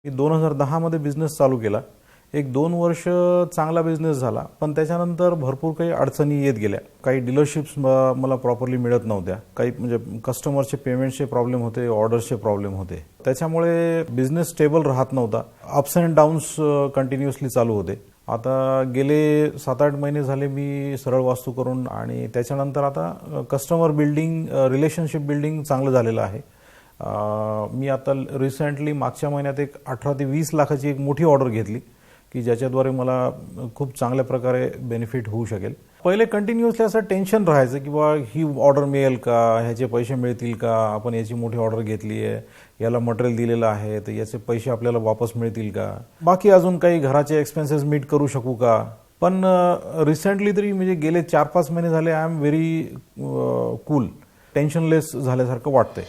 मी 2010 मध्ये बिझनेस चालू केला. एक 2 वर्ष चांगला बिझनेस झाला, पण त्याच्यानंतर भरपूर काही अडचणी येत गेल्या. काही डीलरशिप्स मला प्रॉपरली मिळत नव्हत्या. काही म्हणजे कस्टमरचे पेमेंटचे प्रॉब्लेम होते, ऑर्डर्सचे प्रॉब्लेम होते. त्याच्यामुळे बिझनेस स्टेबल राहत नव्हता. अप्स अँड डाऊन्स कंटिन्युअसली चालू होते. आता गेले 7-8 महिने झाले मी सरळ वास्तू करून आणि त्याच्यानंतर आता कस्टमर बिल्डिंग, रिलेशनशिप बिल्डिंग चांगलं झालेलं आहे. मी आता रिसेंटली मागच्या महिन्यात एक 18 ते 20 लाखाची एक मोठी ऑर्डर घेतली की ज्याच्याद्वारे मला खूप चांगल्या प्रकारे बेनिफिट होऊ शकेल. पहिले कंटिन्युअसली असं टेन्शन राहायचं की बा ही ऑर्डर मिळेल का, ह्याचे पैसे मिळतील का, आपण याची मोठी ऑर्डर घेतली आहे, याला मटेरियल दिलेलं आहे तर याचे पैसे आपल्याला वापस मिळतील का, बाकी अजून काही घराचे एक्सपेन्सेस मीट करू शकू का. पण रिसेंटली तरी म्हणजे गेले 4-5 महिने झाले आय एम व्हेरी कूल, टेन्शनलेस झाल्यासारखं वाटतंय.